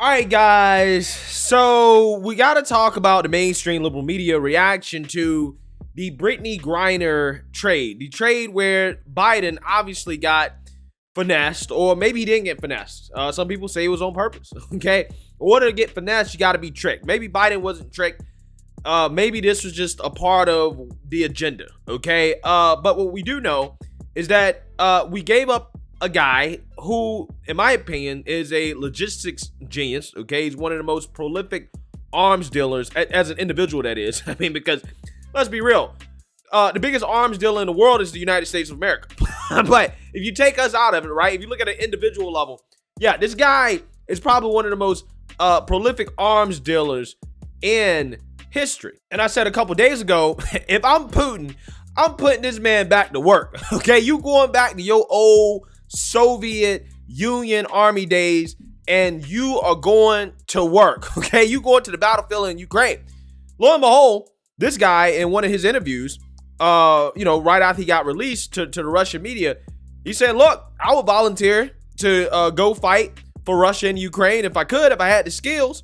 All right, guys. So we got to talk about the mainstream liberal media reaction to the Brittney Griner trade. The trade where Biden obviously got finessed, or maybe he didn't get finessed. Some people say it was on purpose. Okay. In order to get finessed, you got to be tricked. Maybe Biden wasn't tricked. Maybe this was just a part of the agenda. Okay. But what we do know is that we gave up a guy who, in my opinion, is a logistics genius. Okay, he's one of the most prolific arms dealers as an individual, that is. I mean, because let's be real, the biggest arms dealer in the world is the United States of America. But if you take us out of it, right, if you look at an individual level, yeah, this guy is probably one of the most prolific arms dealers in history. And I said a couple days ago, if I'm Putin, I'm putting this man back to work. Okay, you going back to your old Soviet Union army days, and you are going to work. Okay, you going to the battlefield in Ukraine. Lo and behold, this guy in one of his interviews, right after he got released to the Russian media, he said, look, I would volunteer to go fight for Russia and Ukraine if I could, if I had the skills.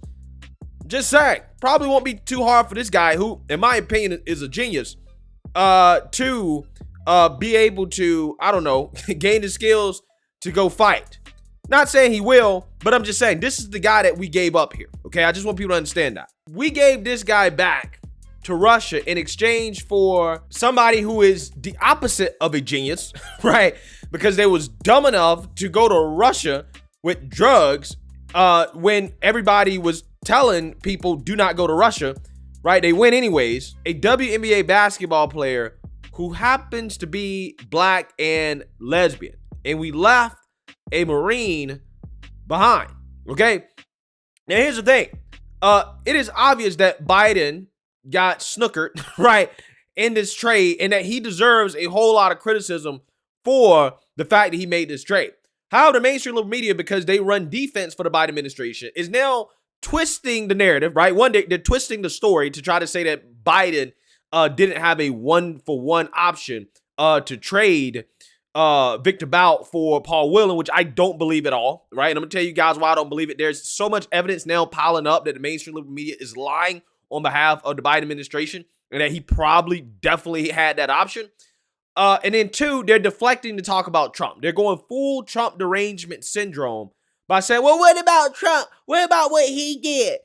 Just saying, probably won't be too hard for this guy, who in my opinion is a genius, to be able to, I don't know, gain the skills to go fight. Not saying he will, but I'm just saying this is the guy that we gave up here. Okay, I just want people to understand that. We gave this guy back to Russia in exchange for somebody who is the opposite of a genius, right? Because they was dumb enough to go to Russia with drugs when everybody was telling people do not go to Russia, right? They went anyways. A WNBA basketball player who happens to be black and lesbian. And we left a Marine behind. Okay. Now here's the thing. It is obvious that Biden got snookered, right, in this trade, and that he deserves a whole lot of criticism for the fact that he made this trade. However, the mainstream liberal media, because they run defense for the Biden administration, is now twisting the narrative, right? One day they're twisting the story to try to say that Biden didn't have a one-for-one option to trade Victor Bout for Paul Whelan, which I don't believe at all, right? And I'm gonna tell you guys why I don't believe it. There's so much evidence now piling up that the mainstream liberal media is lying on behalf of the Biden administration, and that he probably definitely had that option. And then two, they're deflecting to talk about Trump. They're going full Trump derangement syndrome by saying, well, what about Trump? What about what he did?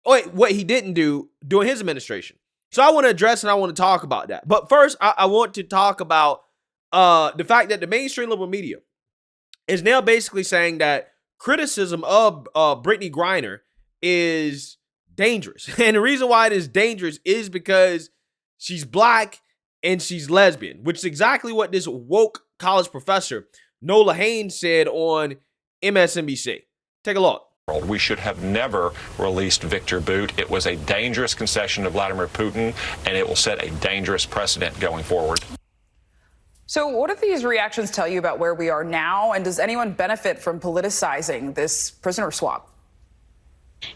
Wait, what he didn't do during his administration. So I want to address and I want to talk about that. But first, I want to talk about the fact that the mainstream liberal media is now basically saying that criticism of Brittney Griner is dangerous. And the reason why it is dangerous is because she's black and she's lesbian, which is exactly what this woke college professor, Nola Haynes, said on MSNBC. Take a look. We should have never released Victor Bout. It was a dangerous concession to Vladimir Putin, and it will set a dangerous precedent going forward. So what do these reactions tell you about where we are now? And does anyone benefit from politicizing this prisoner swap?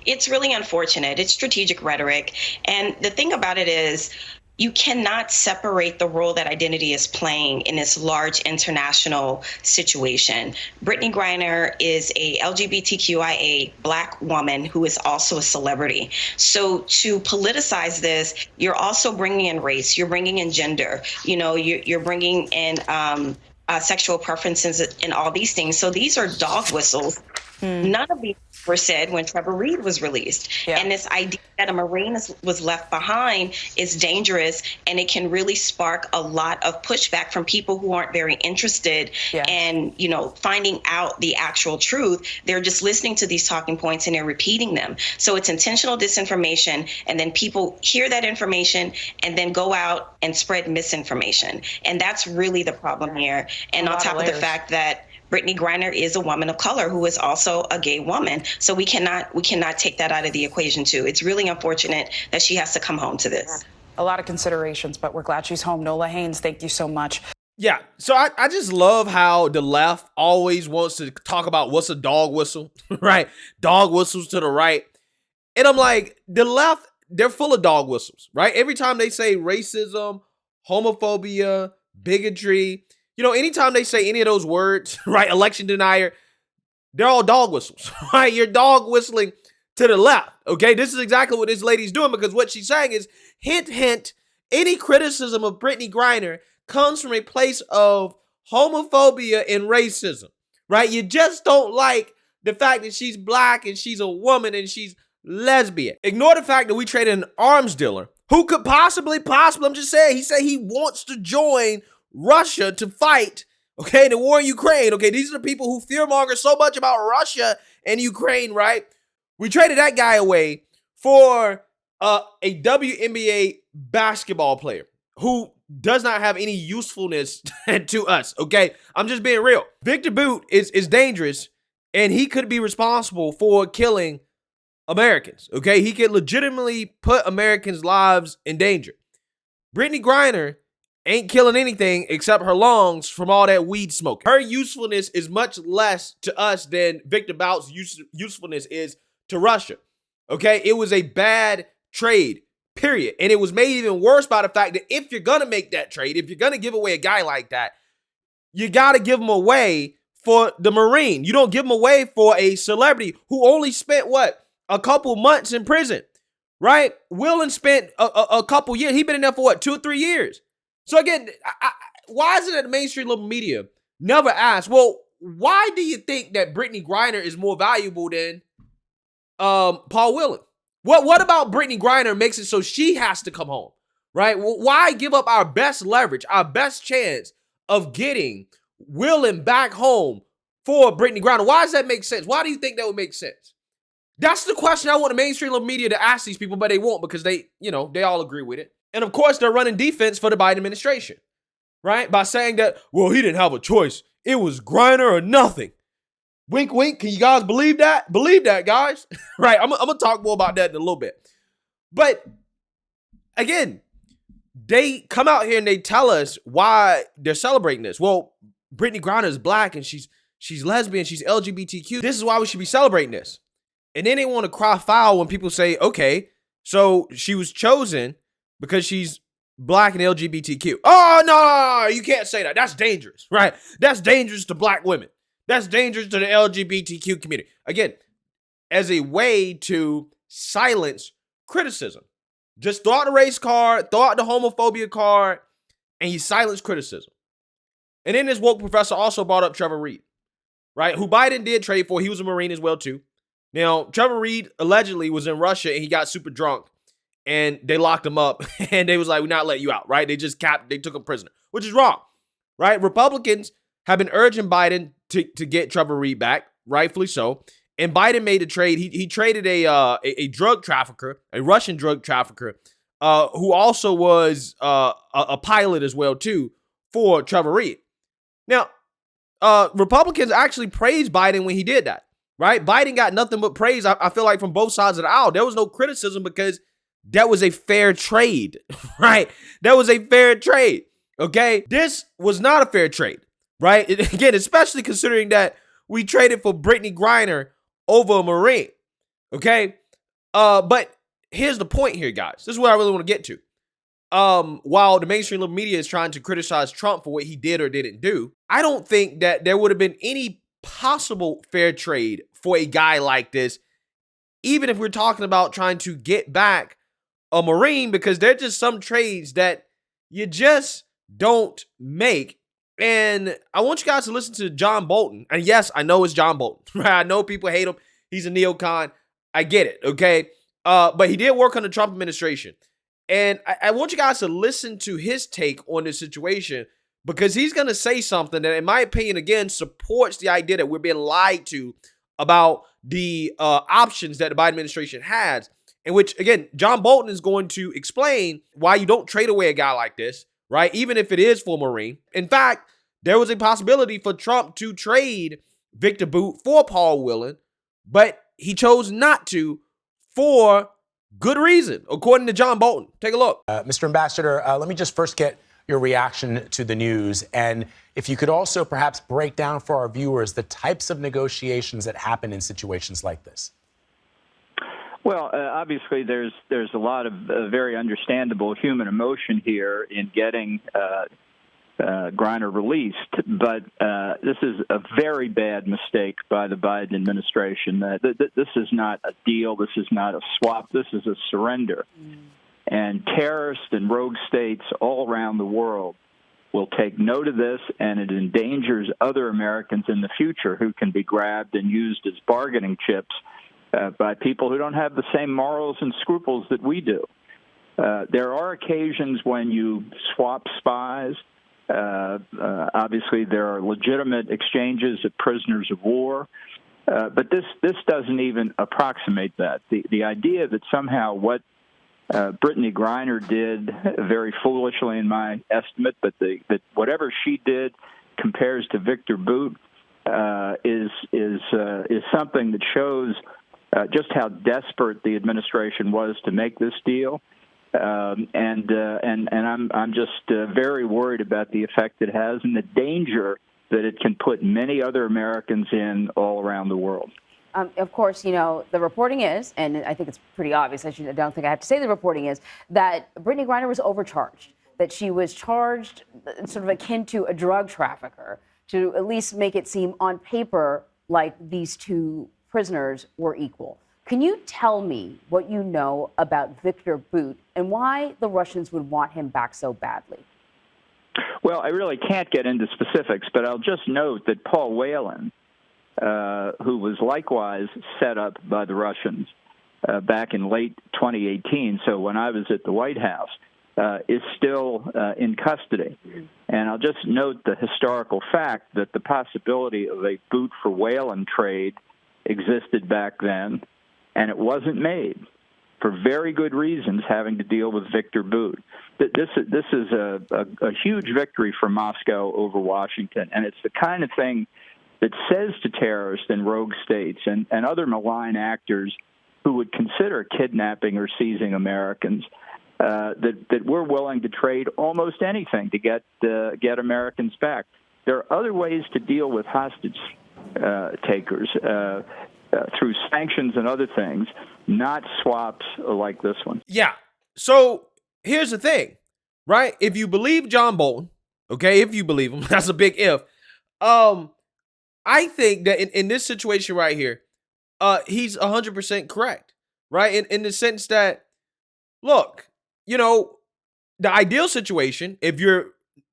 It's really unfortunate. It's strategic rhetoric. And the thing about it is, you cannot separate the role that identity is playing in this large international situation. Brittney Griner is a LGBTQIA Black woman who is also a celebrity. So to politicize this, you're also bringing in race, you're bringing in gender, you're bringing in sexual preferences and all these things. So these are dog whistles. None of these were said when Trevor Reed was released. Yeah. And this idea that a Marine was left behind is dangerous, and it can really spark a lot of pushback from people who aren't very interested in, finding out the actual truth. They're just listening to these talking points and they're repeating them. So it's intentional disinformation, and then people hear that information and then go out and spread misinformation. And that's really the problem here. And on top of the fact that Brittney Griner is a woman of color who is also a gay woman. So we cannot take that out of the equation too. It's really unfortunate that she has to come home to this. A lot of considerations, but we're glad she's home. Nola Haynes, thank you so much. Yeah, so I just love how the left always wants to talk about what's a dog whistle, right? Dog whistles to the right. And I'm like, the left, they're full of dog whistles, right? Every time they say racism, homophobia, bigotry, anytime they say any of those words, right, election denier, they're all dog whistles, right? You're dog whistling to the left, okay? This is exactly what this lady's doing, because what she's saying is, hint, hint, any criticism of Brittney Griner comes from a place of homophobia and racism, right? You just don't like the fact that she's black and she's a woman and she's lesbian. Ignore the fact that we traded an arms dealer who could possibly, I'm just saying, he said he wants to join Russia to fight, okay, the war in Ukraine. Okay, these are the people who fearmonger so much about Russia and Ukraine, right? We traded that guy away for a WNBA basketball player who does not have any usefulness to us, okay? I'm just being real. Victor Boot is dangerous, and he could be responsible for killing Americans, okay? He could legitimately put Americans' lives in danger. Brittney Griner ain't killing anything except her lungs from all that weed smoke. Her usefulness is much less to us than Victor Bout's usefulness is to Russia, okay? It was a bad trade, period. And it was made even worse by the fact that if you're going to make that trade, if you're going to give away a guy like that, you got to give him away for the Marine. You don't give him away for a celebrity who only spent, what, a couple months in prison, right? Whelan spent a couple years. He's been in there for, what, 2 or 3 years? So again, why is it that the mainstream liberal media never asks, well, why do you think that Brittney Griner is more valuable than Paul Whelan? What about Brittney Griner makes it so she has to come home, right? Well, why give up our best leverage, our best chance of getting Whelan back home for Brittney Griner? Why does that make sense? Why do you think that would make sense? That's the question I want the mainstream media to ask these people, but they won't, because they all agree with it. And of course, they're running defense for the Biden administration, right? By saying that, well, he didn't have a choice. It was Griner or nothing. Wink, wink. Can you guys believe that? Believe that, guys. Right. I'm going to talk more about that in a little bit. But again, they come out here and they tell us why they're celebrating this. Well, Brittney Griner is black and she's lesbian. She's LGBTQ. This is why we should be celebrating this. And then they want to cry foul when people say, okay, so she was chosen because she's black and LGBTQ. Oh, no, you can't say that. That's dangerous, right? That's dangerous to black women. That's dangerous to the LGBTQ community. Again, as a way to silence criticism. Just throw out the race card, throw out the homophobia card, and you silence criticism. And then this woke professor also brought up Trevor Reed, right? Who Biden did trade for. He was a Marine as well, too. Now, Trevor Reed allegedly was in Russia and he got super drunk and they locked him up and they was like, we're not letting you out, right? They took him prisoner, which is wrong, right? Republicans have been urging Biden to get Trevor Reed back, rightfully so. And Biden made a trade. He traded a drug trafficker, a Russian drug trafficker, who also was a pilot as well, too, for Trevor Reed. Now, Republicans actually praised Biden when he did that, right? Biden got nothing but praise, I feel like, from both sides of the aisle. There was no criticism because that was a fair trade, right? That was a fair trade, okay? This was not a fair trade, right? Again, especially considering that we traded for Brittney Griner over a Marine, okay? But here's the point here, guys. This is what I really want to get to. While the mainstream liberal media is trying to criticize Trump for what he did or didn't do, I don't think that there would have been any possible fair trade for a guy like this, even if we're talking about trying to get back a Marine, because there are just some trades that you just don't make. And I want you guys to listen to John Bolton. And yes, I know it's John Bolton, right? I know people hate him. He's a neocon. I get it, okay? But he did work on the Trump administration. And I want you guys to listen to his take on this situation, because he's going to say something that, in my opinion, again, supports the idea that we're being lied to about the options that the Biden administration has, in which, again, John Bolton is going to explain why you don't trade away a guy like this, right? Even if it is for a Marine. In fact, there was a possibility for Trump to trade Victor Boot for Paul Whelan, but he chose not to for good reason, according to John Bolton. Take a look. Mr. Ambassador, let me just first get your reaction to the news. And if you could also perhaps break down for our viewers the types of negotiations that happen in situations like this. Well, obviously, there's a lot of very understandable human emotion here in getting Griner released. But this is a very bad mistake by the Biden administration. This is not a deal. This is not a swap. This is a surrender. And terrorists and rogue states all around the world will take note of this, and it endangers other Americans in the future who can be grabbed and used as bargaining chips by people who don't have the same morals and scruples that we do. There are occasions when you swap spies. Obviously, there are legitimate exchanges of prisoners of war, but this doesn't even approximate that. The idea that somehow what Brittney Griner did, very foolishly in my estimate, but that whatever she did compares to Victor Bout is something that shows just how desperate the administration was to make this deal. And I'm just very worried about the effect it has and the danger that it can put many other Americans in all around the world. Of course, you know, the reporting is, and I think it's pretty obvious, I don't think I have to say the reporting is, that Brittney Griner was overcharged, that she was charged sort of akin to a drug trafficker, to at least make it seem on paper like these two prisoners were equal. Can you tell me what you know about Victor Bout and why the Russians would want him back so badly? Well, I really can't get into specifics, but I'll just note that Paul Whelan, who was likewise set up by the Russians back in late 2018, so when I was at the White House, is still in custody. And I'll just note the historical fact that the possibility of a Bout for Whelan trade existed back then, and it wasn't made for very good reasons having to deal with Victor Bout. This is a huge victory for Moscow over Washington, and it's the kind of thing that says to terrorists and rogue states and other malign actors who would consider kidnapping or seizing Americans that we're willing to trade almost anything to get Americans back. There are other ways to deal with hostage takers through sanctions and other things, not swaps like this one. Yeah. So here's the thing, right? If you believe John Bolton, okay, if you believe him, that's a big if. I think that in this situation right here, he's 100% correct, right? In the sense that, look, you know, the ideal situation, if you're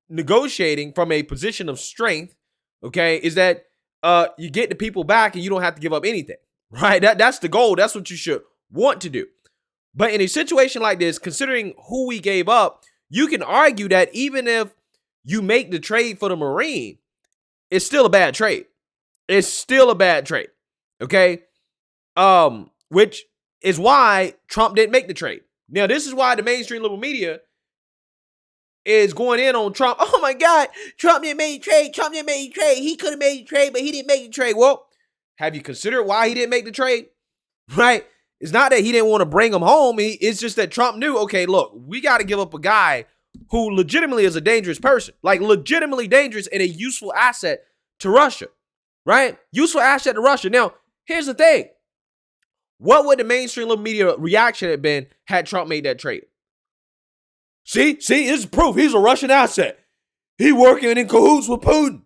negotiating from a position of strength, okay, is that you get the people back and you don't have to give up anything, right? That's the goal. That's what you should want to do. But in a situation like this, considering who we gave up, you can argue that even if you make the trade for the Marine, it's still a bad trade. It's still a bad trade, okay? Which is why Trump didn't make the trade. Now, this is why the mainstream liberal media is going in on Trump. Oh, my God, Trump didn't make the trade. Trump didn't make the trade. He could have made the trade, but he didn't make the trade. Well, have you considered why he didn't make the trade, right? It's not that he didn't want to bring him home. It's just that Trump knew, okay, look, we got to give up a guy who legitimately is a dangerous person, like legitimately dangerous and a useful asset to Russia, right? Useful asset to Russia. Now, here's the thing. What would the mainstream liberal media reaction have been had Trump made that trade? See, it's proof. He's a Russian asset. He working in cahoots with Putin.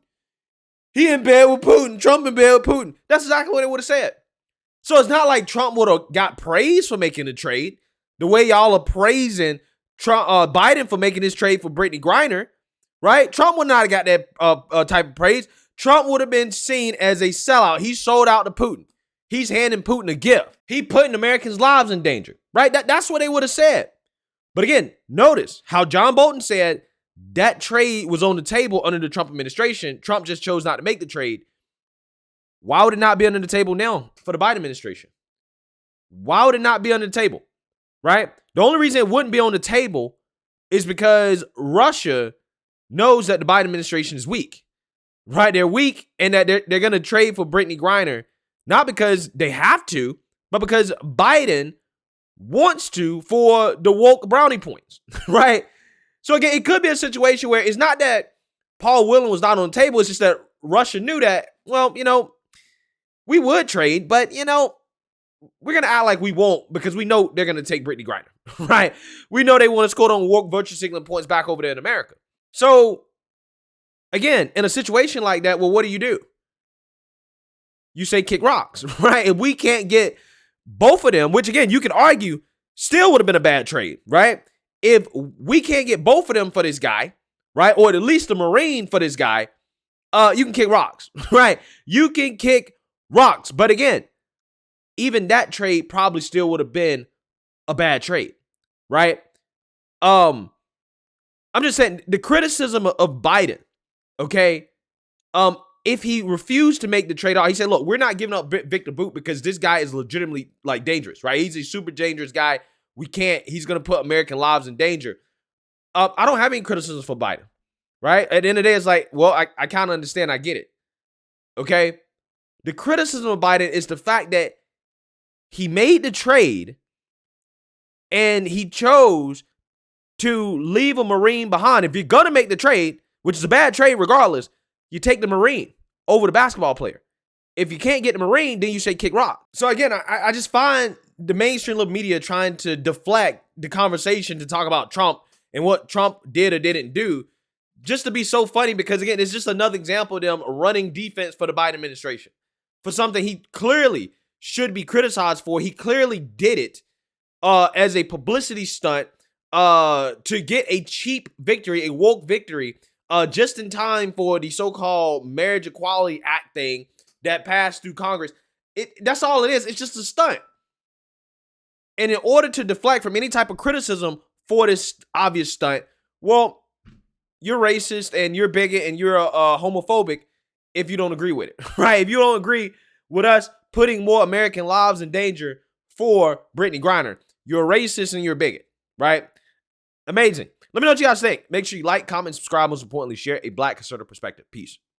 He in bed with Putin. Trump in bed with Putin. That's exactly what they would have said. So it's not like Trump would have got praise for making the trade the way y'all are praising Biden for making this trade for Brittney Griner, right? Trump would not have got that type of praise. Trump would have been seen as a sellout. He sold out to Putin. He's handing Putin a gift. He putting Americans' lives in danger, right? That's what they would have said. But again, notice how John Bolton said that trade was on the table under the Trump administration. Trump just chose not to make the trade. Why would it not be under the table now for the Biden administration? Why would it not be under the table, right? The only reason it wouldn't be on the table is because Russia knows that the Biden administration is weak, right? They're weak and that they're going to trade for Brittney Griner, not because they have to, but because Biden wants to for the woke brownie points, right? So again, it could be a situation where it's not that Paul Whelan was not on the table. It's just that Russia knew that, well, you know, we would trade, but, you know, we're going to act like we won't because we know they're going to take Brittney Griner, right? We know they want to score on woke virtue signaling points back over there in America. So Again, in a situation like that, well, what do? You say kick rocks, right? If we can't get both of them, which again, you can argue still would have been a bad trade, right? If we can't get both of them for this guy, right? Or at least a Marine for this guy, you can kick rocks, right? You can kick rocks. But again, even that trade probably still would have been a bad trade, right? I'm just saying the criticism of Biden, okay? If he refused to make the trade, he said, look, we're not giving up Victor Boot because this guy is legitimately like dangerous, right? He's a super dangerous guy. He's going to put American lives in danger. I don't have any criticisms for Biden, right? At the end of the day, it's like, well, I kind of understand. I get it. Okay. The criticism of Biden is the fact that he made the trade and he chose to leave a Marine behind. If you're going to make the trade, which is a bad trade regardless, you take the Marine over the basketball player. If you can't get the Marine, then you say kick rock. So again, I just find the mainstream liberal media trying to deflect the conversation to talk about Trump and what Trump did or didn't do just to be so funny because, again, it's just another example of them running defense for the Biden administration for something he clearly should be criticized for. He clearly did it as a publicity stunt to get a cheap victory, a woke victory, just in time for the so-called Marriage Equality Act thing that passed through Congress. That's all it is. It's just a stunt. And in order to deflect from any type of criticism for this obvious stunt, well, you're racist and you're bigot and you're homophobic if you don't agree with it, right? If you don't agree with us putting more American lives in danger for Brittney Griner, you're a racist and you're a bigot, right? Amazing. Let me know what you guys think. Make sure you like, comment, subscribe, most importantly, share a Black conservative perspective. Peace.